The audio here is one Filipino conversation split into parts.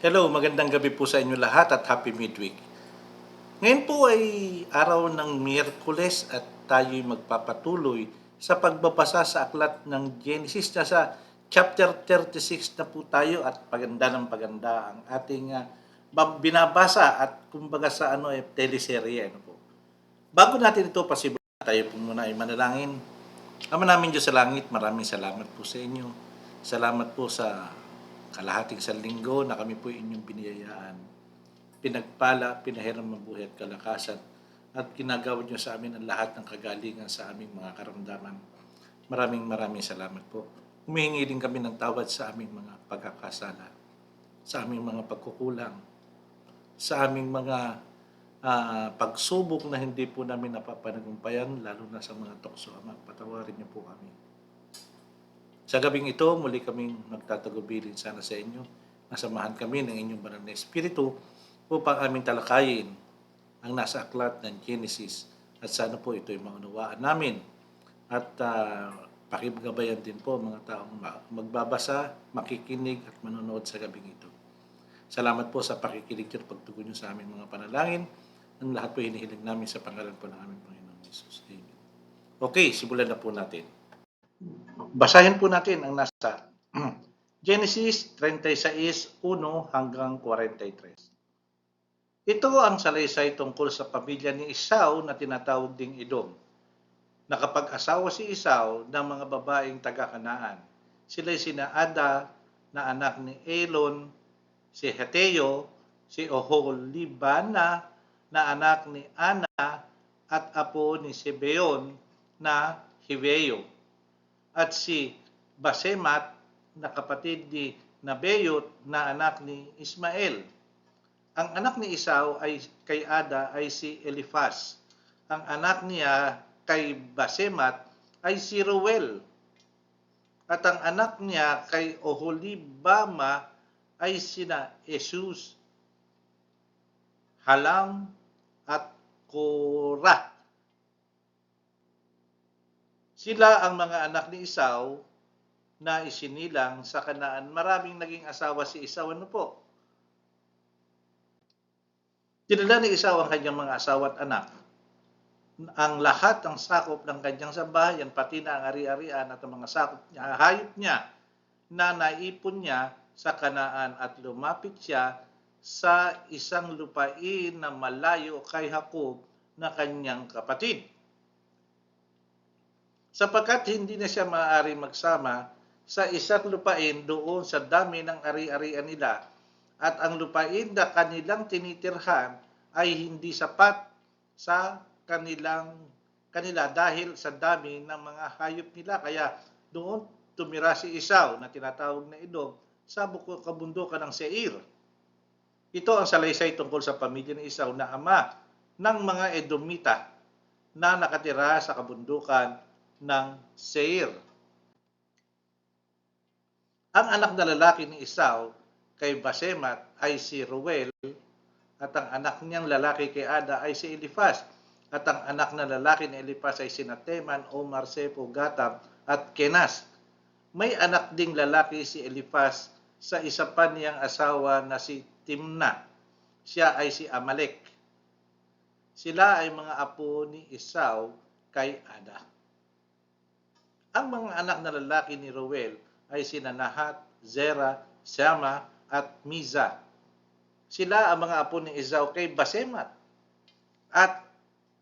Hello, magandang gabi po sa inyo lahat at happy midweek. Ngayon po ay araw ng Miyerkules at tayo'y magpapatuloy sa pagbabasa sa aklat ng Genesis. Nasa chapter 36 na po tayo at paganda ng paganda ang ating binabasa at kumbaga sa teleserye. Po. Bago natin ito pasimulan, tayo po muna ay manalangin. Ama namin Diyos sa langit, maraming salamat po sa inyo. Salamat po sa kalahating sa linggo na kami po inyong biniyayaan. Pinagpala, pinahiram ng buhay at kalakasan at ginagawa niyo sa amin ang lahat ng kagalingan sa aming mga karamdaman. Maraming salamat po. Humihingi din kami ng tawad sa aming mga pagkakasala, sa aming mga pagkukulang, sa aming mga pagsubok na hindi po namin napapanagumpayan, lalo na sa mga tukso. Ama, patawarin niyo po kami. Sa gabing ito, muli kaming magtatagubilin sana sa inyo. Nasamahan kami ng inyong banal na Espiritu upang aming talakayin ang nasa aklat ng Genesis. At sana po ito'y maunawaan namin. At pakigabayan din po mga taong magbabasa, makikinig at manonood sa gabing ito. Salamat po sa pakikinig at pagtugon niyo sa aming mga panalangin. Ang lahat po hinihiling namin sa pangalan po ng aming Panginoon Jesus. Amen. Okay, simulan na po natin. Basahin po natin ang nasa Genesis 36:1 hanggang 43. Ito ang salaysay tungkol sa pamilya ni Esau na tinatawag ding Edom. Nakapag-asawa si Esau ng mga babaeng taga-Kanaan. Sila'y sina Ada na anak ni Elon, si Heteo, si Oholibana na anak ni Ana at apo ni Sibeon na Hiveo, at si Basemat na kapatid ni Nabeyot na anak ni Ismael. Ang anak ni Esau ay kay Ada ay si Elifaz. Ang anak niya kay Basemat ay si Reuel. At ang anak niya kay Oholibama ay sina Jesus, Halam at Korah. Sila ang mga anak ni Esau na isinilang sa Kanaan. Maraming naging asawa si Esau. Ano po? Dinala ni Esau ang kanyang mga asawa at anak. Ang lahat ng sakop ng kanyang sambahayan, pati na ang ari-arian at ang mga sakop niya, hayop niya na naipon niya sa Kanaan, at lumapit siya sa isang lupain na malayo kay Jacob na kanyang kapatid. Sapagkat hindi na siya maaari magsama sa isang lupain doon sa dami ng ari-arian nila, at ang lupain na kanilang tinitirhan ay hindi sapat sa kanila dahil sa dami ng mga hayop nila. Kaya doon tumira si Esau na tinatawag na Edom sa kabundukan ng Seir. Ito ang salaysay tungkol sa pamilya ni Esau na ama ng mga Edomita na nakatira sa kabundukan ng Seir. Ang anak na lalaki ni Esau kay Basemat ay si Reuel, at ang anak niyang lalaki kay Ada ay si Elifaz, at ang anak na lalaki ni Elifaz ay sina Teman, Omar, Sepo, Gatam at Kenas. May anak ding lalaki si Elifaz sa isa pa niyang asawa na si Timna. Siya ay si Amalek. Sila ay mga apo ni Esau kay Ada. Ang mga anak na lalaki ni Reuel ay sina Nahat, Zera, Sama at Miza. Sila ang mga apo ni Esau kay Basemat. At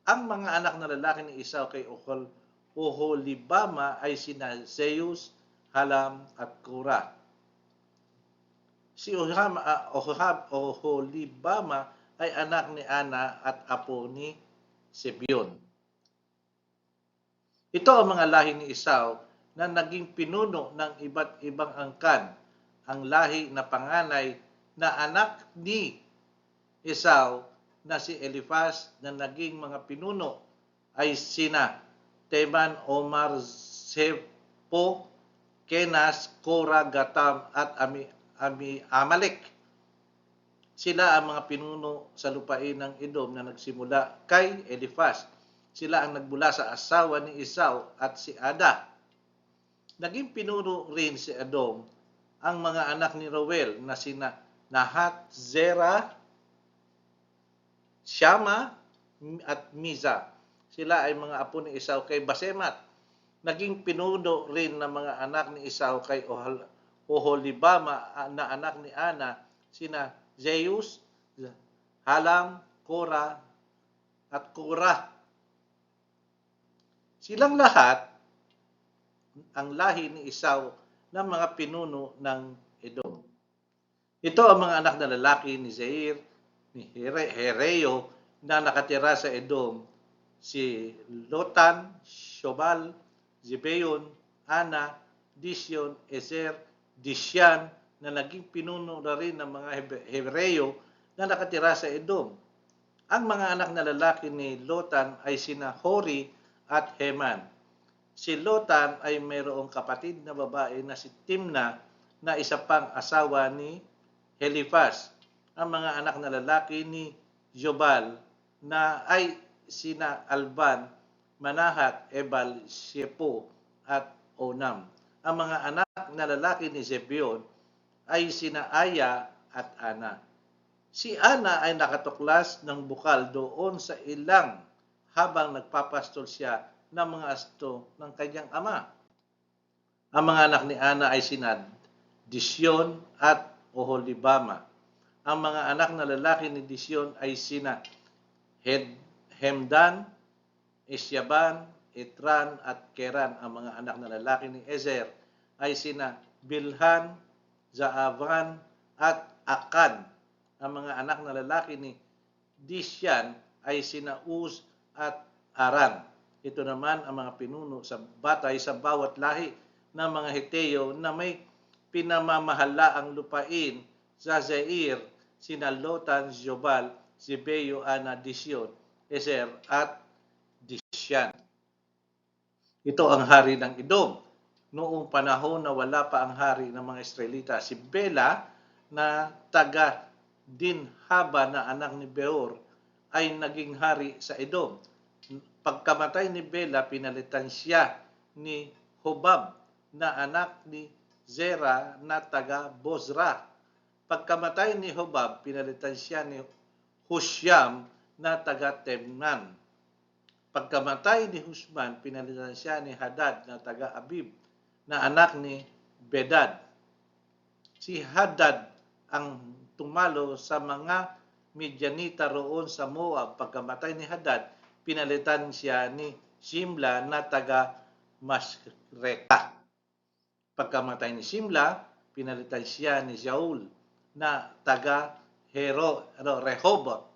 ang mga anak na lalaki ni Esau kay Oholibama ay sina Zeus, Halam at Korah. Si Oholibama ay anak ni Ana at apo ni Sibeon. Ito ang mga lahi ni Esau na naging pinuno ng iba't ibang angkan. Ang lahi na panganay na anak ni Esau na si Elifaz na naging mga pinuno ay sina Teman, Omar, Sepo, Kenas, Korah, Gatam at Amalek. Sila ang mga pinuno sa lupain ng Edom na nagsimula kay Elifaz. Sila ang nagmula sa asawa ni Esau at si Ada. Naging pinuno rin si Edom ang mga anak ni Reuel na sina Nahat, Zera, Shama, at Miza. Sila ay mga apo ni Esau kay Basemat. Naging pinuno rin ng mga anak ni Esau kay Oholibama na anak ni Ana, sina Zeus, Halam, Korah, at Korah. Silang lahat ang lahi ni Esau ng mga pinuno ng Edom. Ito ang mga anak na lalaki ni Seir, ni Hereo na nakatira sa Edom, si Lotan, Shobal, Zibeon, Ana, Disyon, Ezer, Disyan na naging pinuno na rin ng mga Hebreo na nakatira sa Edom. Ang mga anak na lalaki ni Lotan ay sina Hori at Heman. Si Lotan ay mayroong kapatid na babae na si Timna na isa pang asawa ni Helifas. Ang mga anak na lalaki ni Jobal na ay sina Alban, Manahat, Ebal, Shepo at Onam. Ang mga anak na lalaki ni Zebeon ay sina Aya at Ana. Si Ana ay nakatuklas ng bukal doon sa ilang habang nagpapastol siya ng mga asto ng kanyang ama. Ang mga anak ni Ana ay sina Disyon at Oholibama. Ang mga anak na lalaki ni Disyon ay sina Hemdan, Isyaban, Itran at Keran. Ang mga anak na lalaki ni Ezer ay sina Bilhan, Zaavan at Akan. Ang mga anak na lalaki ni Disyan ay sina Uz at Aran. Ito naman ang mga pinuno sa batay sa bawat lahi ng mga Heteo na may pinamamahala ang lupain sa Seir, sina Lotan, Jobal, Zebeo, Ana, Disyon, Ezer at Disyan. Ito ang hari ng Edom. Noong panahon na wala pa ang hari ng mga Israelita, si Bela na taga Dinhaba na anak ni Beor ay naging hari sa Edom. Pagkamatay ni Bela, pinalitan siya ni Hobab na anak ni Zera na taga Bozrah. Pagkamatay ni Hobab, pinalitan siya ni Husyam na taga Temnan. Pagkamatay ni Husman, pinalitan siya ni Hadad na taga Abib na anak ni Bedad. Si Hadad ang tumalo sa mga Midianita roon sa Moab. Pagkamatay ni Hadad, pinalitan siya ni Shimla na taga Masreka. Pagkamatay ni Shimla, pinalitan siya ni Shaul na taga Rehoboth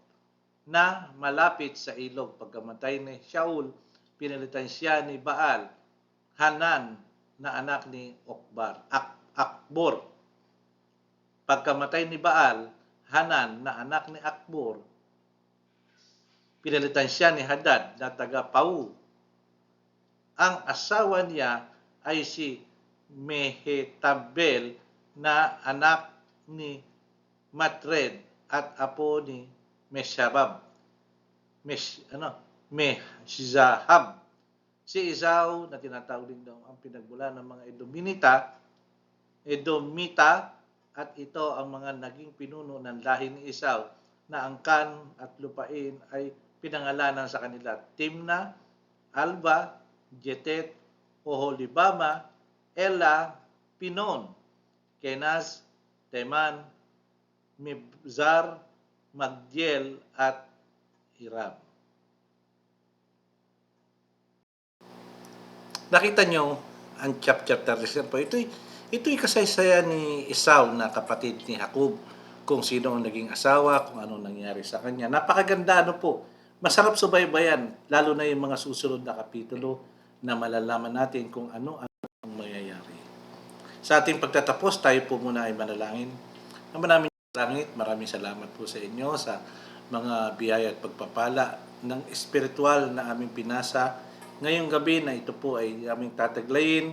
na malapit sa ilog. Pagkamatay ni Shaul, pinalitan siya ni Baal Hanan na anak ni Akbor. Pagkamatay ni Baal Hanan na anak ni Akbor, pinalitan siya ni Hadad na taga Pau. Ang asawa niya ay si Mehetabel na anak ni Matred at apo ni Meshzahab. Si Esau na tinatawag din daw ang pinagmula ng mga Edomita at ito ang mga naging pinuno ng lahi ni Esau na angkan at lupain ay pinangalanan sa kanila: Timna, Alba, Jetet, Oholibama, Ela, Pinon, Kenaz, Teman, Mibzar, Magdiel at Hiram. Nakita nyo ang chapter 37 po. Ito'y kasaysayan ni Esau na kapatid ni Jacob, kung sino ang naging asawa, kung ano nangyari sa kanya. Napakaganda po. Masarap subaybayan, lalo na yung mga susunod na kapitulo na malalaman natin kung ano ang mangyayari. Sa ating pagtatapos, tayo po muna ay manalangin. Maraming salamat po sa inyo sa mga biyaya at pagpapala ng espiritual na aming pinasa ngayong gabi na ito po ay aming tataglayin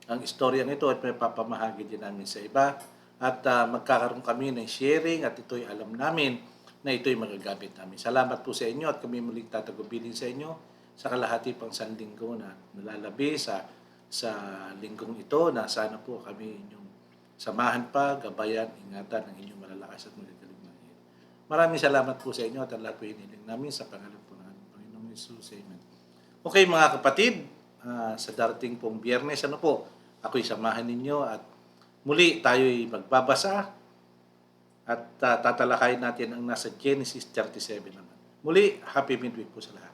ang istoryang ito at may papamahagi din namin sa iba at magkakaroon kami ng sharing at ito'y alam namin na ito'y magagamit namin. Salamat po sa inyo at kami muling tatagubilin sa inyo sa kalahati pang sanlinggo na nalalabi sa linggong ito na sana po kami inyong samahan pa, gabayan, ingatan ang inyong malalakas at magagaling na iyan. Maraming salamat po sa inyo at ang lahat po hiniling namin sa pangalan po ng aming Panginoong Jesus. Amen. Okay mga kapatid, sa darating pong Biyernes, ako'y samahan ninyo at muli tayo'y magbabasa at tatalakayin natin ang nasa Genesis 37 naman. Muli, happy midweek po sa lahat.